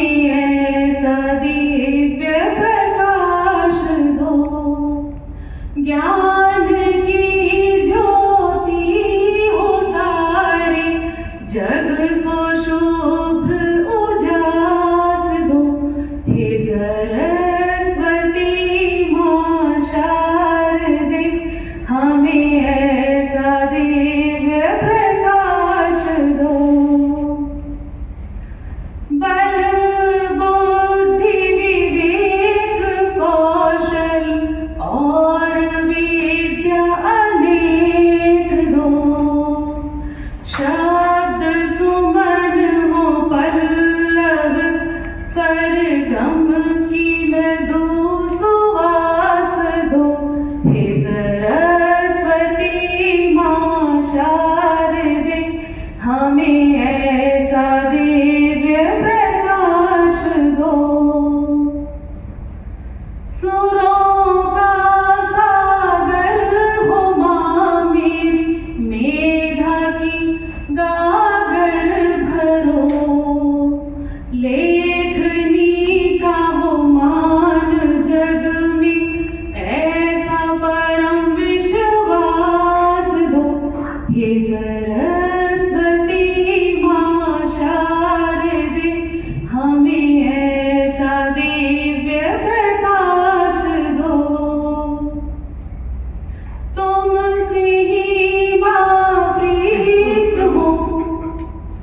हमें ऐसा दिव्य प्रकाश दो, ज्ञान की ज्योति हो सारे जग को शुभ्र उजास दो। हे सरस्वती मां शारदे, हमें ऐसा दिव्य प्रकाश दो। बल बुद्धि विवेक कौशल और विद्या अनेक दो। शब्द सुमन हो पल्लव सरगम की मधु सुवास दो। हे सरस्वती मां शारदे, हमें ऐसा दिव्य प्रकाश दो। सुरों का सागर हो मां मेरी, मेधा की गागर भरो। लेखनी का वो मान जग में ऐसा परम विश्वास दो। हे सरस्वती मां शारदे, हमें ऐसा दिव्य प्रकाश दो। तुमसे ही मां प्रीत हो,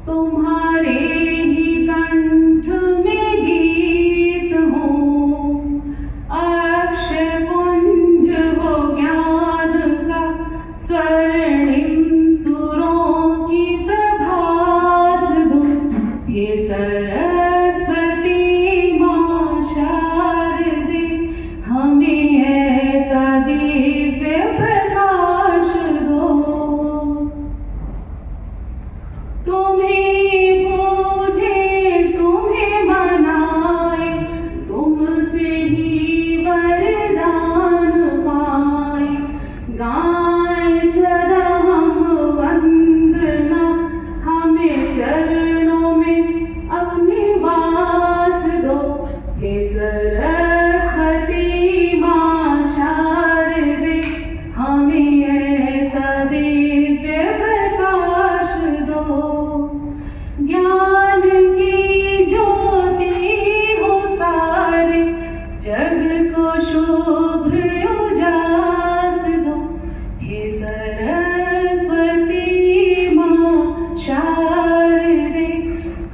तुम्हारे ही कंठ में गीत हो। अक्षय पुंज हो ज्ञान का, स्वर्णिम सुरों की प्रभास दो। हे सरस्वती मां शारदे, हमें ऐसा दिव्य प्रकाश दो। तुम्हें पूजे तुम्हें मनाए, तुमसे ही वरदान पाए। गाएं सदा हम वंदना, हमें चरणों में अपने वास दो। हे सरस्वती मां शारदे, हमें ऐसा दिव्य प्रकाश दो। ज्ञान की ज्योति हो सारे जग को शुभ्र उजास दो। हे सरस्वती मां शारदे,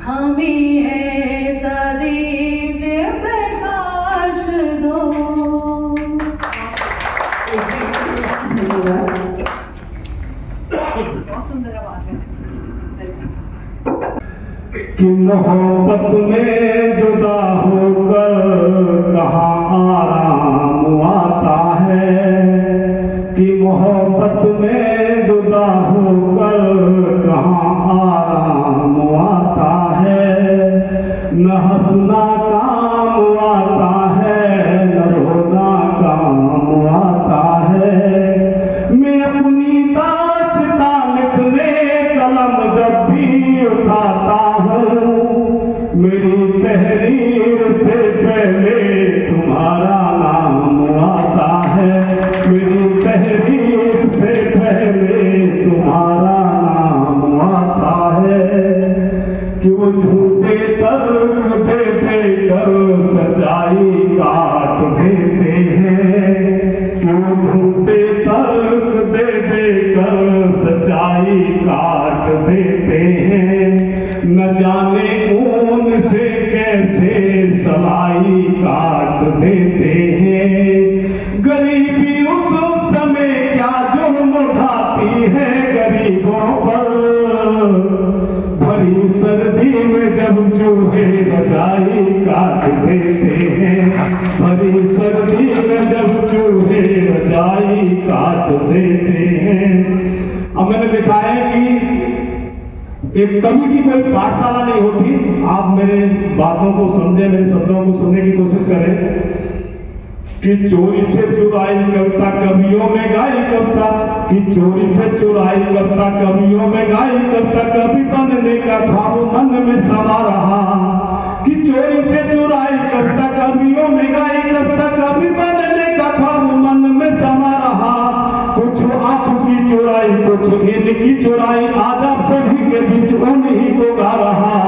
हमें ऐसा दिव्य प्रकाश दो। बहुत सुंदर आवाज है। कि मोहब्बत में जुदा होकर कहाँ आराम आता है। कि मोहब्बत में जुदा होकर कहाँ आराम आता है। न हंसना काम आता है, न रोना काम आता है। मैं अपनी दास्तां लिखने कलम जब भी उठाता हूँ, मेरी तहरीर से पहले तुम्हारा नाम आता है। मेरी तहरीर से पहले तुम्हारा नाम आता है। कि वो झूठे तर्क दे देकर सच्चाई काट देते हैं। कि वो झूठे तर्क दे देकर सच्चाई काट देते हैं। न जाने कौन से कैसे सलाई काट देते हैं। गरीबी उस समय क्या जुर्म उठाती है गरीबों पर। भरी सर्दी में जब चूहे रजाई काट देते हैं। भरी सर्दी में जब चूहे रजाई काट देते हैं। अब मैंने लिखा है कि एक कवि की कोई पाठशाला नहीं होती। आप मेरे बातों को समझे, मेरे शब्दों को सुनने की कोशिश करें। कि चोरी से चुराई कविता कवियों में गाई कविता, कि चोरी से चुराई कविता कवियों में गाई कविता, कवि बनने का भाव मन में समा रहा। कि चोरी से चुराई कविता कवियों में गाई कविता कवि बनने का ख्वाब मन में समा रहा। कुछ आपकी चुराई कुछ इनकी चुराई आज आप सभी के बीच उन्हीं को गा रहा।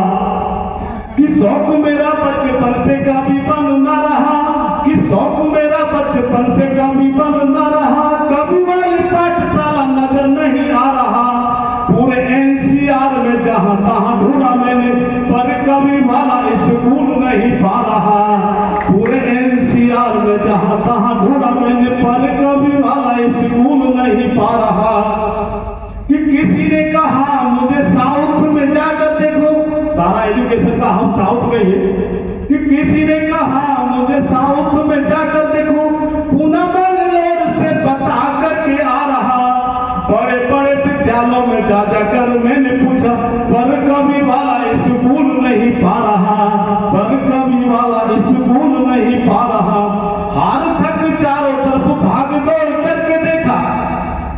कि शौक मेरा बचपन से कभी बंद न रहा, कि शौक मेरा बचपन से कभी बंद न रहा। कभी वाली पाठशाला नजर नहीं आ रहा। पूरे एनसीआर में जहां तहां ढूंढा मैंने पर कभी वाला स्कूल नहीं पा रहा। पूरे एनसीआर में जहां तहां ढूंढा मैंने पर कभी वाला स्कूल नहीं पा रहा। कि किसी ने कहा मुझे साउथ में जाकर देखो, सारा एजुकेशन का हम साउथ में ही। कि किसी ने कहा मुझे साउथ में जाकर देखो, पुणे बंगलोर से बता करके आ रहा। बड़े बड़े विद्यालयों में जा जाकर मैंने पूछा पर कभी वाला स्कूल नहीं पा रहा। पर कभी वाला स्कूल नहीं पा रहा। हार थक चारों तरफ भाग दौड़ करके देखा,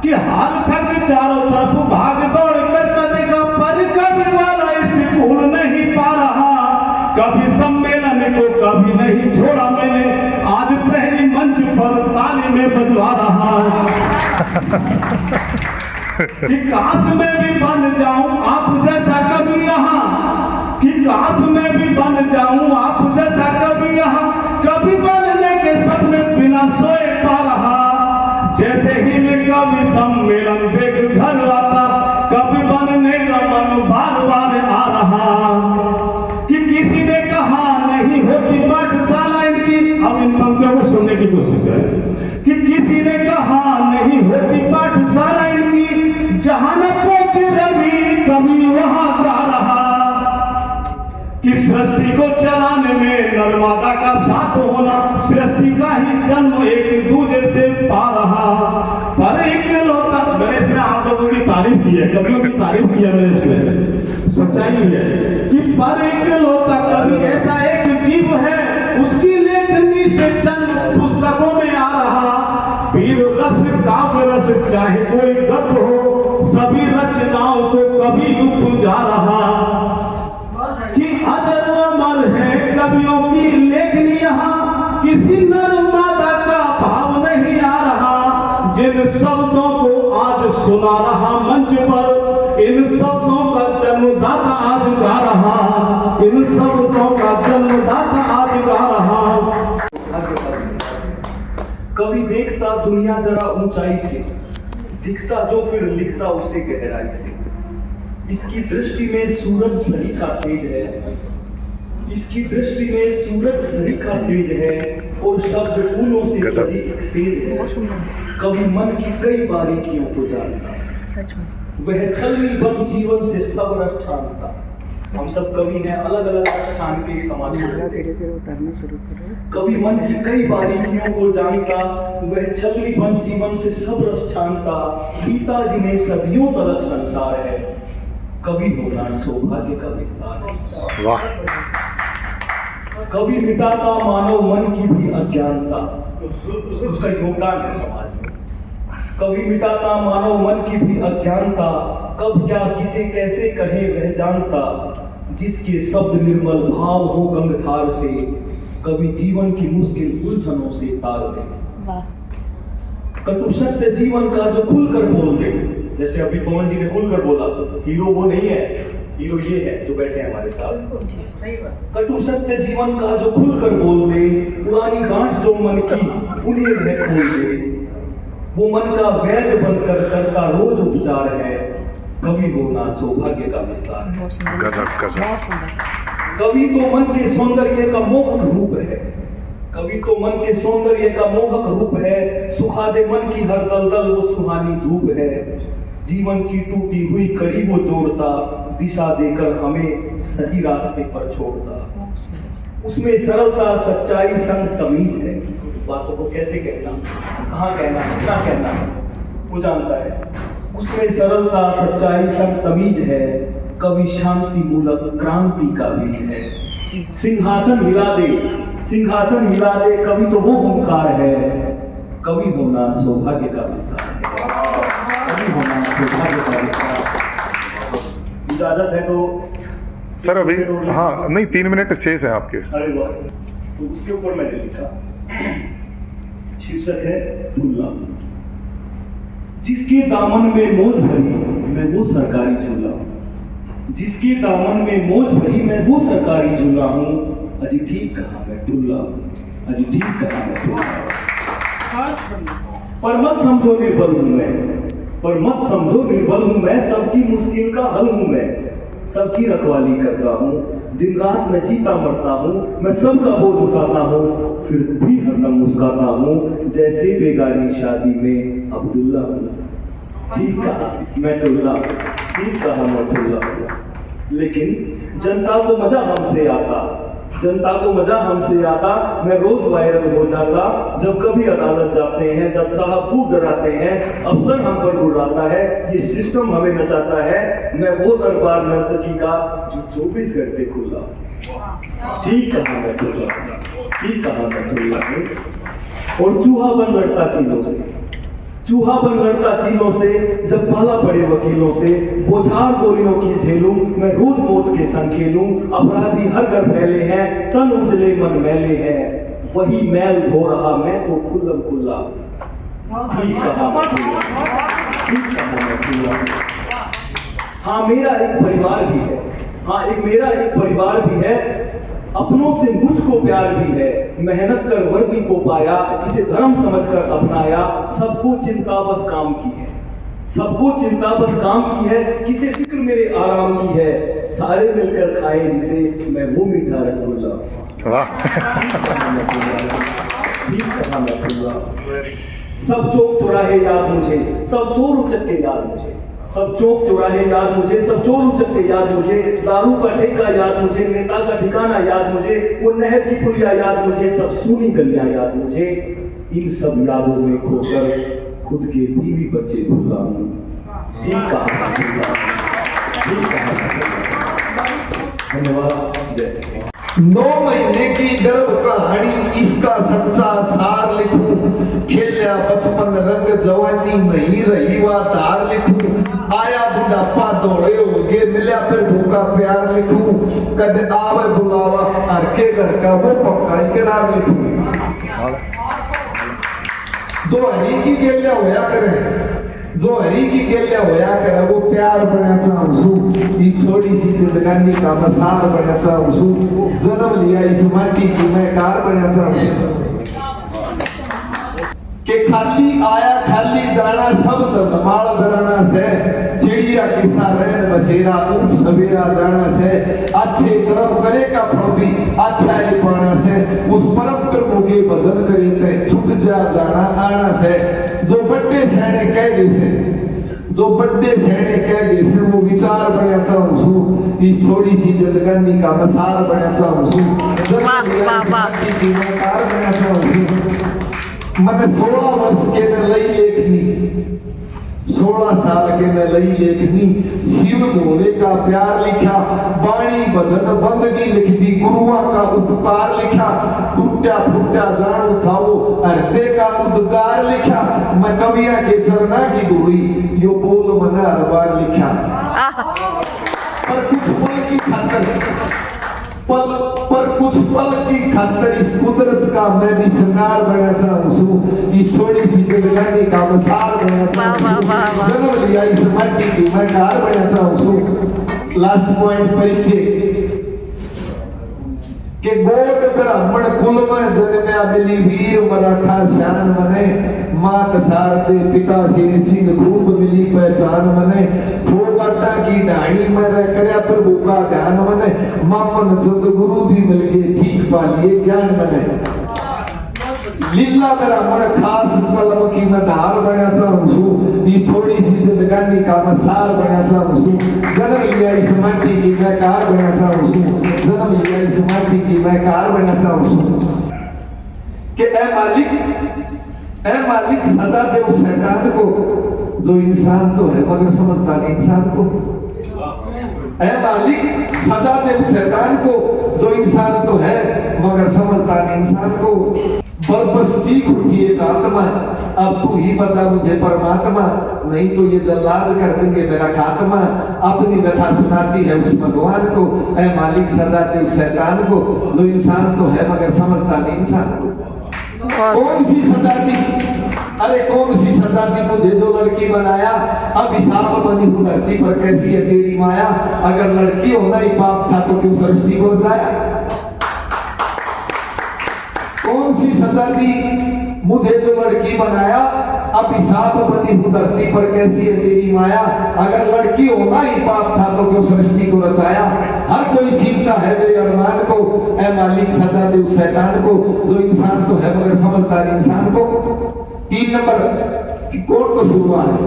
कि हार थक चारों तरफ भाग दौड़ करके देखा पर कभी वाला स्कूल नहीं पा रहा। कभी सम्मेलन को कभी नहीं छोड़ा मैंने, आज प्रहरी मंच पर ताली में बजवा रहा। कि काश मैं भी बन जाऊं आप जैसा कभी यहाँ, कि काश मैं भी बन जाऊं आप जैसा कभी यहाँ। कभी बनने के सपने बिना सोए पा रहा। जैसे ही मैं कभी सम्मेलन देख घर आता, कभी बनने का मन बार बार आ रहा। कि किसी ने कहा नहीं होती पाठशाला इनकी, अब इन पंक्तियों को सुनने की कोशिश करें। कि किसी ने कहा नहीं होती पाठशाला इनकी, जहां न पहुंचे रवि कभी वहां गा रहा। कि सृष्टि को चलाने में नर्मदा का साथ होना, सृष्टि का ही जन्म एक दूजे से पा रहा। पर एक लोटा, मैंने इसमें आप लोगों की तारीफ की है, कवियों की तारीफ की है मैंने इसमें, सच्चाई है। कि पर एक लोटा कवि ऐसा एक जीव है, उसकी लेखनी से जन्म पुस्तकों में आ रहा। वीर रस काव्य रस चाहे कोई गद्य हो, सभी रचनाओं को कभी उपजा रहा। कि अजर अमर है कवियों की लेखनी यहाँ, किसी नर्मदा का भाव नहीं आ रहा। जिन शब्दों को आज सुना रहा मंच पर, इन शब्दों का जन्मदाता आज गा रहा। इन शब्दों का जन्मदाता आज गा रहा। कवि देखता दुनिया जरा ऊंचाई से, दिखता जो फिर लिखता उसे गहराई से। इसकी दृष्टि में सूरज सरी का तेज है, इसकी दृष्टि में सूरज सरी का तेज है, और शब्द फूलों से सजी एक सेज है। कवि मन की कई बारीकियों को जानता, वह छलनी बंद जीवन से सब रस छानता। हम सब कवि हैं, अलग अलग छान के समाज कवि मन की कई बारीकियों को जानता, वह छलनी बंद जीवन से सब रस छानता। पिताजी ने सदियों तलक संसार है, कवि होना सौभाग्य का विस्तार है। वाह। कवि मिटाता मानव मन की भी अज्ञानता, उसका योगदान है समाज में। कवि मिटाता मानव मन की भी अज्ञानता, कब क्या किसे कैसे कहे वह जानता। जिसके शब्द निर्मल भाव हो गंगधार से, कवि जीवन की मुश्किल उलझनों से तार दे। कटु सत्य जीवन का जो खुलकर बोल दे, जैसे अभी पवन जी ने खुलकर बोला, हीरो वो नहीं है, हीरो ये है जो बैठे हैं हमारे साथ। कटु सत्य जीवन का जो खुलकर बोल दे, पुरानी गांठ जो मन की उन्हें वह खोल दे। वो मन का वैद्य बनकर करता रोज उपचार है, कवि होना सौभाग्य का विस्तार है। गजब गजब। कवि तो मन के सौंदर्य का मोहक रूप है, कवि तो मन के सौंदर्य का मोहक रूप है। सुखा दे मन की हर दलदल वो सुहानी धूप है। जीवन की टूटी हुई कड़ी वो जोड़ता, दिशा देकर हमें सही रास्ते पर छोड़ता। उसमें सरलता सच्चाई संग तमीज है। बातों को कैसे कहना, कहाँ कहना, कितना कहना वो जानता है। उसमें सरलता सच्चाई संग तमीज है, कवि शांति मूलक क्रांति का बीज है। सिंहासन हिला दे, सिंहासन हिला दे, कवि तो वो ओंकार है, कवि होना सौभाग्य का विस्तार है। कवि होना सौभाग्य का विस्तार। इजाजत है तो सर अभी हाँ नहीं 3 मिनट शेष है आपके। अरे वाह, तो उसके ऊपर मैंने लिखा, शीर्षक है झूला। जिसके दामन में मौज भरी मैं वो सरकारी झूला, जिसके दामन में मौज भरी मैं वो सरकारी झूला हूँ। अजी ठीक कहा मैं झूला, अजी ठीक कहा मैं झूला। पर मत समझो निर्बल हूँ मैं, पर मत समझो निर्बल हूँ मैं, सबकी मुश्किल का हल हूँ मैं, सबकी रखवाली करता हूँ, दिन रात मैं जीता मरता हूँ, मैं सबका बोझ उठाता हूँ, फिर भी हरदम मुस्कुराता हूँ, जैसे बेगानी शादी में अब्दुल्ला हूँ। ठीक कहा मैं टुल्ला, ठीक कहा मैं टुल्ला। लेकिन जनता को मजा हमसे आता, जनता को मजा हमसे आता, मैं रोज वायरल हो जाता। जब कभी अदालत जाते हैं, जब साहब खूब डराते हैं, अफसर हम पर गुर्राता है, ये सिस्टम हमें नचाता है। मैं वो दरबार नर्तकी का जो 24 घंटे खुला। ठीक कहा मैं खुला, ठीक कहा मैं खुला। और चूहा बन लड़ता चीलों से, चूहा बन लड़ता चीलों से, जब पाला पड़े वकीलों से, बोझार गोलियों की झेलूं, मैं रोज मौत के संग खेलूं। अपराधी हर घर फैले हैं, तन उजले मन मैले हैं, वही मैल धो रहा मैं तो खुल्लम खुल्ला। ठीक कहा मैं खुल्ला, ठीक कहा मैं खुल्ला। हाँ मेरा एक परिवार भी है, हाँ मेरा एक परिवार भी है, अपनों से मुझको प्यार भी है। मेहनत कर वर्दी को पाया, इसे धर्म समझकर अपनाया। सबको चिंता बस काम की है, सबको चिंता बस काम की है, किसे फिक्र मेरे आराम की है। सारे मिलकर खाए जिसे मैं वो मीठा रसगुल्ला। ठीक कहा मैं खुल्ला। सब चौक चौराहे याद मुझे, सब चोर उचक्के याद मुझे, सब चौक चौराहे याद मुझे, सब चोर उचक्के याद मुझे। दारू का ठेका याद मुझे, नेता का ठिकाना याद मुझे, वो नहर की पुलिया याद मुझे, सब सूनी गलियां याद मुझे। इन सब यादों में खोकर खुद के बीवी बच्चे भूला हूँ। ठीक कहा, ठीक कहा। धन्यवाद, जय। 9 महीने की गर्भ कहानी इसका सच्चा सार लिखूं, खेलिया बचपन रंग जवानी नहीं रही वा धार लिखूं। आया बुढ़ापा दौड़े होगे मिला फिर भूखा प्यार लिखूं। कद आवे बुलावा हर के घर का वो पक्का इकरार लिखूं। जो हरी की गेलिया होया करे, जो हरी की गेलिया होया करे, वो प्यार बनाता हूँ। इस थोड़ी सी जिंदगानी का मसार बनाता हूँ। जन्म लिया इस माटी की मैं कार बनाता हूँ। के खाली आया खाली जाना सब धमाल बराना से, चिड़िया किस्सा रहन बसेरा ऊंट सवेरा जाना से। अच्छे कर्म करेगा प्रभु भी अच्छा ही पाना से, उस परम प्रभु के भजन करीते छुट जा जाना आना से। जो बड़े सैने कह दे से, जो बड़े सैने कह दे से, वो विचार बना चाहूँ। इस थोड़ी सी जिंदगानी का मसाल बना चाहूँ। मैंने 16 वर्ष के न लई लेखनी, 16 साल के न लई लेखनी। शिव भोले का प्यार लिखा, बाणी भजन बंदगी लिख दी, गुरुआ का उपकार लिखा। टूटा फूटा जानू था वो हृदय का उद्गार लिखा। मैं कविया के चरना की धूड़ी यो बोल मैंने हर बार लिखा। पर कुछ पल की खातिर, पर कुछ पल की खातिर इस कुदरत का मैं भी श्रृंगार बना चाहूँ। इस थोड़ी सी जिंदगानी का मसाल बना चाहूँ। जन्म लिया इस माटी की मैं कार बना चाहूँ। लास्ट पॉइंट परिचय के गोद ब्राह्मण कुल में जन्मया मिली वीर मराठा शान बने। मात सारदे पिता शेर सिंह खूब मिली पहचान बने। फोगाटा की ढाणी में रह करया प्रभु का ध्यान बने। मामन चंद गुरु थी मिल गए ठीक पालिए ज्ञान बने। लीला ब्राह्मण खास कलम की मैं धार बना चाहूँ। ये थोड़ी सी जिंदगानी का मसाल बना चाहूँ। जन्म लिया इस माटी की मैं कार बना चाहूँ। जन्म लिया इस माटी की मैं कार बना चाहूँ। कि ऐ मालिक सदा दे उस शैतान को, जो इंसान तो है मगर समझता नहीं इंसान को। ऐ मालिक सदा दे उस शैतान को, जो इंसान तो है मगर समझता नहीं इंसान को। बस चीख उठी एक आत्मा, अब तू ही बचा मुझे परमात्मा, नहीं तो ये जल्लाद कर देंगे मेरा खात्मा। अपनी व्यथा सुनाती है उस भगवान को, ऐ मालिक सजा दे उस शैतान को, जो इंसान तो है मगर समझता नहीं इंसान को। कौन सी सजा दी, अरे कौन सी सजा दी मुझे जो लड़की बनाया, अब हिसाब बनी हूँ धरती पर कैसी है तेरी माया, अगर लड़की होना ही पाप था तो क्यों सृष्टि को बचाया। कौन सी सजा दी मुझे जो लड़की बनाया, अब हिसाब बनी हूँ धरती पर कैसी है तेरी माया, अगर लड़की होना ही पाप था तो क्यों सृष्टि को रचाया। हर कोई छीनता है मेरे अरमान को, ऐ मालिक सजा दे उस शैतान को, जो इंसान तो है मगर समझदार इंसान को। 3 नंबर कौन कसूरवार है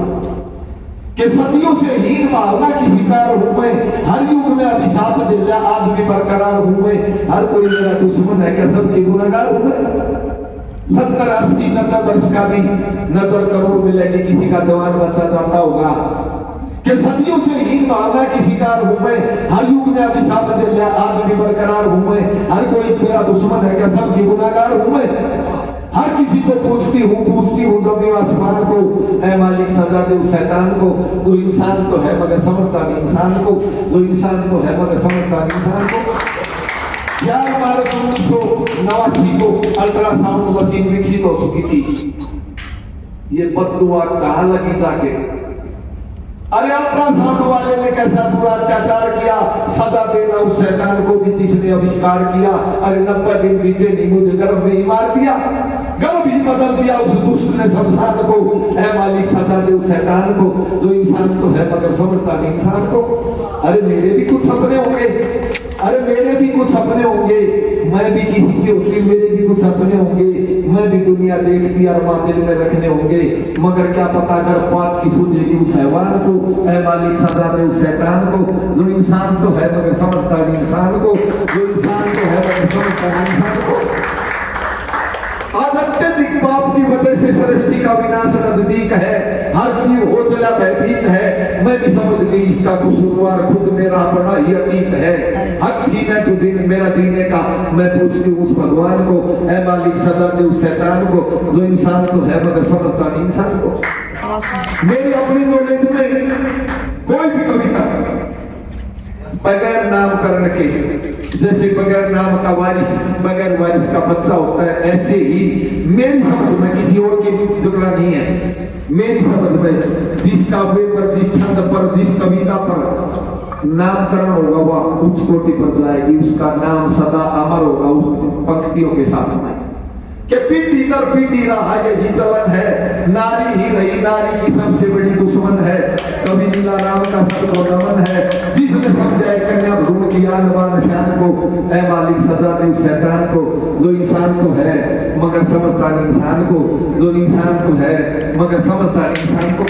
कि सदियों से हीन भावना की शिकार हूं मैं, हर युग में अभिशाप झेला आज भी बरकरार हूं मैं, हर कोई मेरा दुश्मन है क्या सबके गुनहगार हूं मैं। 70, 80, 90 वर्ष का भी नजर करोड़ मिलेगी किसी का जवान बच्चा जाता होगा कि सदियों से हीन भावना की शिकार हूं मैं, हर युग में अभिशाप झेला आज भी बरकरार हूं मैं, हर कोई मेरा दुश्मन है क्या सबके गुनहगार हूं मैं। हर किसी को पूछती हूँ जब भी आसमान को, ऐ मालिक सजा दे उस शैतान को, जो इंसान तो है मगर समझता नहीं इंसान को, जो इंसान तो है मगर समझता नहीं इंसान को। 1989 को अल्ट्रासाउंड मशीन विकसित हो चुकी थी, ये बद्दुआ कहाँ लगी जाके। अरे अल्ट्रासाउंड वाले ने कैसा बुरा अत्याचार किया, सजा देना उस शैतान को भी जिसने आविष्कार किया। अरे 90 दिन बीते नहीं मुझे गर्भ में ही मार दिया, गर्भ ही बदल दिया उस दुष्ट ने शमशान को, ऐ मालिक सजा दे उस शैतान को, जो इंसान तो है मगर समझता नहीं इंसान को। अरे मेरे भी कुछ सपने होंगे, अरे मेरे भी कुछ सपने होंगे, मैं भी किसी की होती, मेरे भी कुछ सपने होंगे, मैं भी दुनिया देखती अरमा दिल में रखने होंगे, मगर क्या पता अगर बात की सूझेगी उस हैवान को, ऐ मालिक सजा दे उस शैतान को, जो इंसान तो है मगर समझता नहीं इंसान को, जो इंसान तो है मगर समझता नहीं इंसान को। आज अत्यधिक पाप की वजह से सृष्टि का विनाश नजदीक है, हर जीव हो चला भयभीत है, मैं भी समझ गई इसका कसूरवार खुद मेरा बड़ा ही अतीत है। हक छीना तू दिन मेरा जीने का, मैं पूछती हूँ उस भगवान को, ऐ मालिक सजा दे उस शैतान को, जो इंसान तो है मगर समझता नहीं इंसान को। मेरी अपनी नॉलेज में कोई भी कविता बगैर नामकरण के, जैसे बगैर नाम का वारिस बगैर वारिस का बच्चा होता है, ऐसे ही मेरी समझ में किसी और की टुकड़ा नहीं है, मेरी समझ में जिसका पेपर जिस छंद पर जिस कविता पर नामकरण होगा वह उच्च कोटि पर जाएगी, उसका नाम सदा अमर होगा उस पंक्तियों के साथ में कि पीढ़ी दर पीढ़ी रहा यही चलन है, नारी ही रही नारी की सबसे बड़ी दुश्मन है, कभी नीला राम का सबको नमन है, जिसने समझाए कन्या भ्रूण की आन बान शान को, ऐ मालिक सजा दे उस शैतान को, जो इंसान तो है मगर समझता नहीं इंसान को, जो इंसान तो है मगर समझता नहीं इंसान को।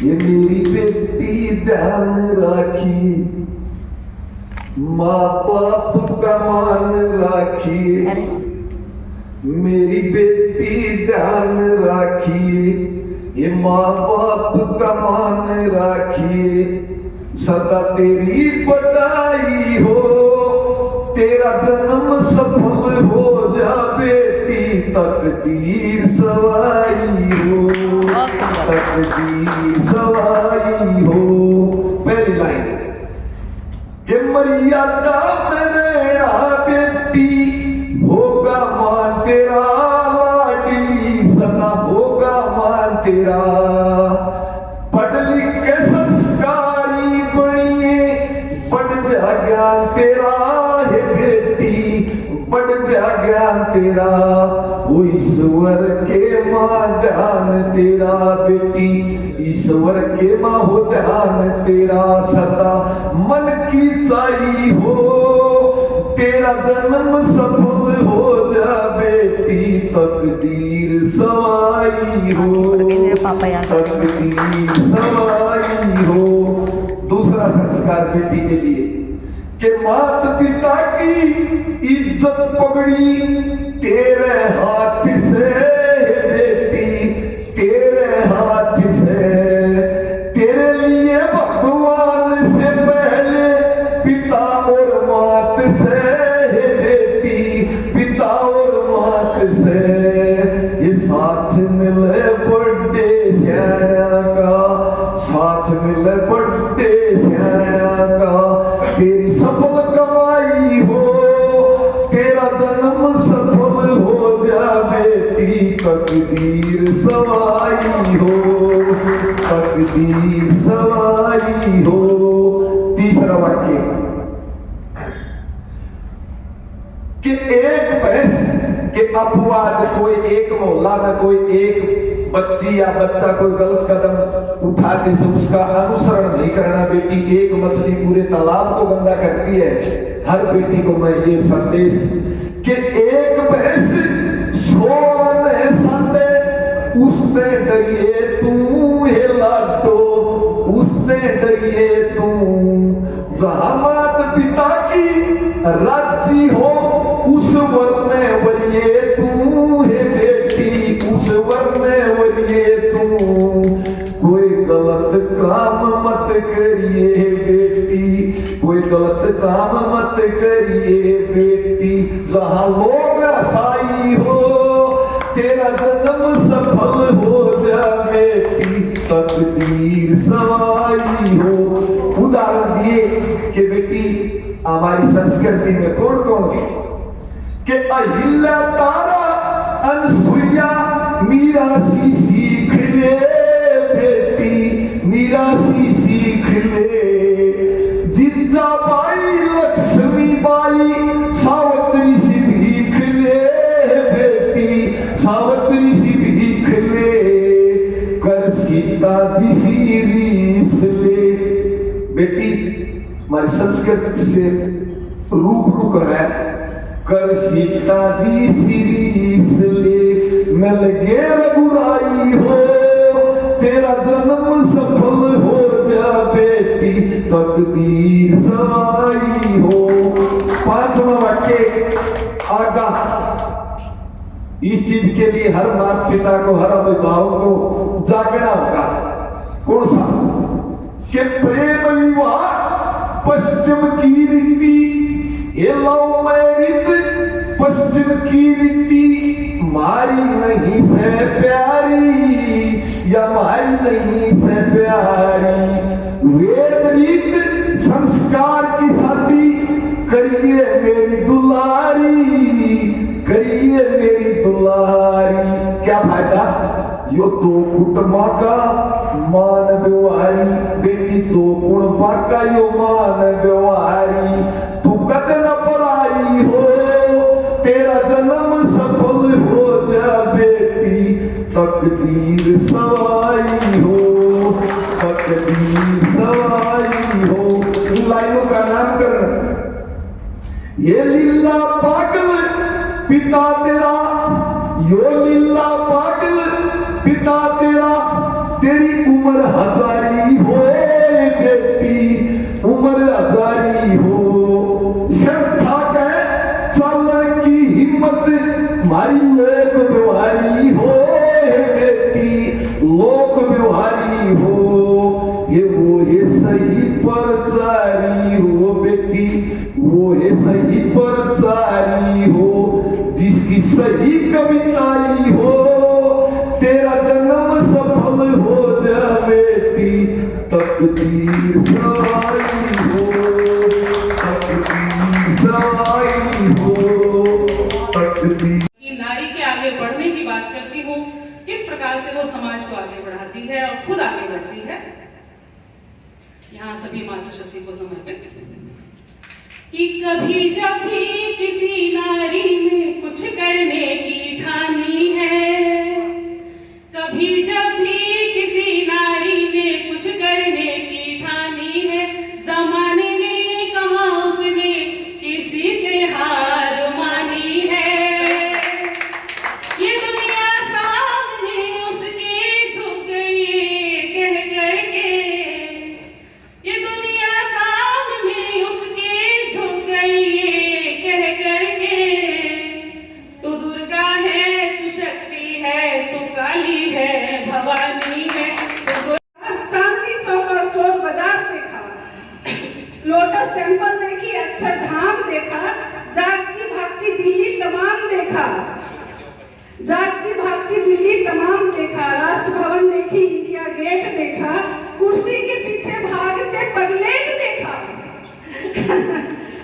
ये मेरी बेटी ध्यान राखी, माँ बाप का मान राखिए, मेरी बेटी ध्यान राखिए, ये माँ बाप का मान राखिए, सदा तेरी बड़ाई हो, तेरा जन्म सफल हो जा बेटी, तकदीर सवाई हो, तकदीर सवाई हो। पहली लाइन कि मर्यादा मेरा बेटी होगा मान तेरा, लाडली सदा होगा मान तेरा, पढ़ लिख के संस्कारी बनिए, बढ़ जा ज्ञान तेरा है बेटी, बढ़ जा ज्ञान तेरा, वो ईश्वर के माँ ध्यान तेरा बेटी, ईश्वर के माँ हो ध्यान तेरा, सदा मन की चाही हो, तेरा जन्म सफल हो जा बेटी, तकदीर सवाई हो, तकदीर सवाई हो। दूसरा संस्कार बेटी के लिए कि माता पिता की इज्जत पगड़ी तेरे हाथ से बेटी, तेरे हाथ से, तेरे लिए भगवान से पहले पिता और मात से बेटी, पिता तकदीर सवाई हो, तकदीर सवाई हो। तीसरा वाक्य कि एक भैंस के अपवाद कोई एक मोहल्ला में कोई एक बच्ची या बच्चा कोई गलत कदम उठाते से उसका अनुसरण नहीं करना। बेटी एक मछली पूरे तालाब को गंदा करती है। हर बेटी को मैं ये संदेश कि एक भैंस सोन संदे उसने डरिए तू हे लाडो, उसने डरिए तू। जहां मात पिता की राज्य हो उस वरने वरिए तू हे बेटी, उस वरने वरिए तू। कोई गलत काम मत करिए बेटी, कोई गलत काम मत करिए बेटी। जहां लोग हसाई हो तेरा जन्म सफल हो जा बेटी, तकदीर सवाई हो। उदाहरण दिए कि बेटी हमारी संस्कृति में कौन कौन है कि अहिल्या तारा अनसुईया मीरा सी सीख ले बेटी, मीरा सी सीख ले। जिज्जा बाई लक्ष्मी बाई सावित्री सी भीख ले बेटी, सावित्री सी भीख ले। कर सीता जी सी रीस ले बेटी। हमारी संस्कृति से रूबरू कर है। कर सीता जी सी रीस ले, मिल गे रघुराई हो तेरा जन्म सफल हो जा बेटी, तकदीर सवाई हो। पांचवा वाक्य आगा। इस चीज के लिए हर माता पिता को, हर अभिभावक को जागना होगा। कौन सा कि प्रेम विवाह पश्चिम की रीति, ये लव मैरिज पश्चिम की रीति मारी नहीं से प्यारी, या मारी नहीं से प्यारी। वेद रीत संस्कार की शादी करिए मेरी दुलारी, करिए मेरी दुलारी। क्या फायदा? यो दो कुटुंबा का मान व्यवहारी बेटी, दो कुटुंबा का यो मान व्यवहारी। तू कद न पराई हो तेरा जन्म सफल हो जा बेटी, तकदीर सवाई हो, तकदीर सवाई हो। इन लाइनों का नाम करना। ये लीला पागल पिता तेरा, यो लीला पागल पिता तेरा, तेरी उम्र हजारी हो बेटी, उम्र हजारी हो। श्रद्धा के चलन की हिम्मत मारी लोक व्यवहारी हो बेटी, लोक व्यवहारी हो। ये वो है सही परचारी हो बेटी, वो है सही परचारी हो। जिसकी सही कविताई हो तेरा जन्म सफल हो जा बेटी, तकदीर सवाई हो, तकदीर सवाई हो, तकदीर। नारी के आगे बढ़ने की बात करती हूँ, किस प्रकार से वो समाज को आगे बढ़ाती है और खुद आगे बढ़ती है। यहाँ सभी मातृशक्ति को समर्पित कि कभी जब भी किसी नारी में कुछ करने की ठानी है, कभी जब भी किसी नारी ने कुछ करने की ठानी है, जमाने में कहाँ उसने किसी से हार मानी है। ये दुनिया सामने उसके झुक गई कह करके, ये दुनिया सामने उसके झुक गई कह करके। तू दुर्गा है, तू शक्ति है, तू काली है, भवानी है। चांदनी चौक और चोर बाजार देखा, लोटस टेम्पल देखी, अक्षरधाम देखा, जागती भागती दिल्ली तमाम देखा, जागती भागती दिल्ली तमाम देखा। राष्ट्र भवन देखी, इंडिया गेट देखा, कुर्सी के पीछे भागते पगलेट देखा।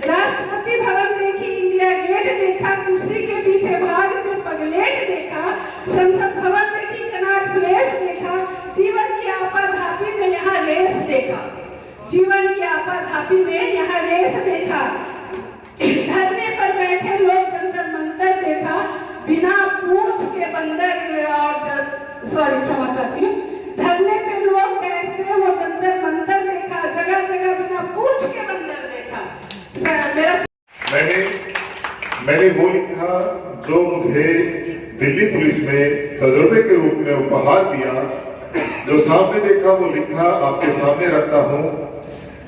राष्ट्रपति भवन देखी, इंडिया गेट देखा, कुर्सी के पीछे भागते पगलेट देखा। संसद मैंने वो लिखा जो मुझे दिल्ली पुलिस में तजुर्बे के रूप में उपहार दिया। जो सामने देखा वो लिखा आपके सामने रखता हूँ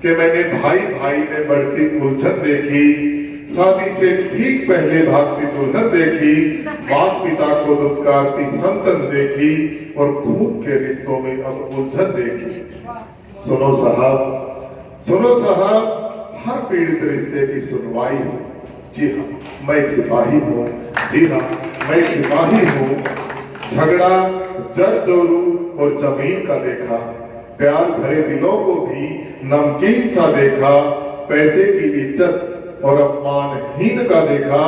कि मैंने भाई भाई में बढ़ती उलझन देखी, शादी से ठीक पहले भागती दुल्हन देखी, माता पिता को दुत्कारती संतन देखी और खून के रिश्तों में अब उलझन देखी। सुनो साहब, हर पीड़ित रिश्ते की सुनवाई हो। जी हाँ, मैं एक सिपाही हूँ। जी हाँ, मैं एक सिपाही हूँ। झगड़ा जर जोरू और जमीन का देखा, प्यार भरे दिलों को भी नमकीन सा देखा, पैसे की इज्जत और अपमानहीन का देखा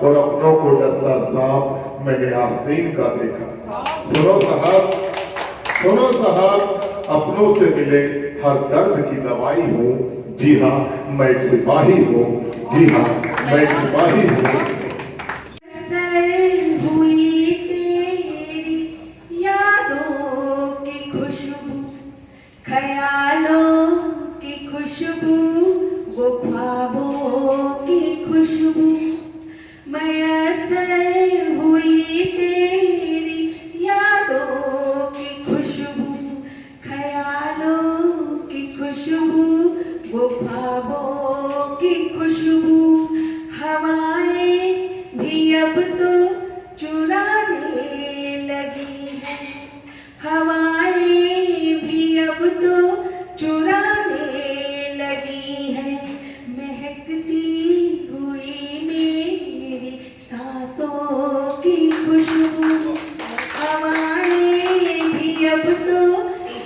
और अपनों को डसता सांप मैंने आस्तीन का देखा। सुनो साहब, अपनों से मिले हर दर्द की दवाई हूँ। जी हाँ, मैं एक सिपाही हूँ। जी हाँ, मैं एक सिपाही हूँ। हुई तेरी यादों की खुशबू, ख्यालों की खुशबू, वो ख्वाबों की खुशबू, मैसर हुई तेरी यादों की खुशबू, ख्यालों की खुशबू, वो ख्वाबों की खुशबू, हवाएं भी अब तो चुराने लगी है, हवाएं भी अब तो चुराने लगी है, महकती हुई मेरी सांसों की खुशबू, हवाएं भी अब तो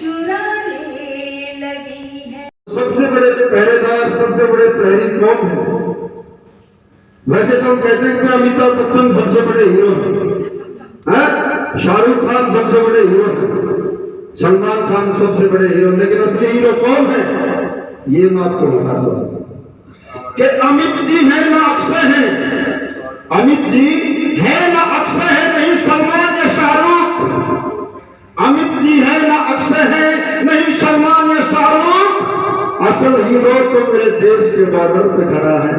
चुराने लगी है। सबसे बड़े पहरेदार, सबसे बड़े प्रहरी कौन है? वैसे तो हम कहते हैं कि अमिताभ बच्चन सबसे बड़े हीरो हैं, शाहरुख खान सबसे बड़े हीरो हैं, सलमान खान सबसे बड़े हीरो, लेकिन असली हीरो कौन है? ये मैं आपको बता दूं कि अमित जी है ना अक्षय है, अमित जी है ना अक्षय है, नहीं सलमान या शाहरुख। अमित जी है ना अक्षय है, नहीं सलमान या शाहरुख। असल हीरो तो मेरे देश के बॉर्डर पे खड़ा है,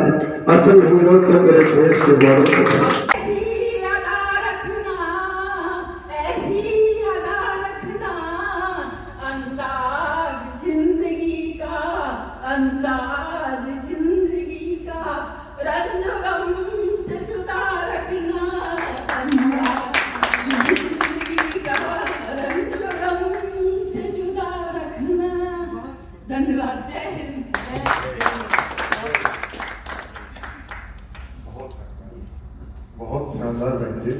असल हीरो तो मेरे देश के बॉर्डर पे खड़ा है। ऐसी अदा रखना, ऐसी अदा रखना, अंदाज जिंदगी का, अंदाज जिंदगी का, रंग गम से जुदा रखना, अंदाज जिंदगी का, रंग गम से जुदा रखना। धन्यवाद। जय हिंद। बहुत शानदार बहन जी।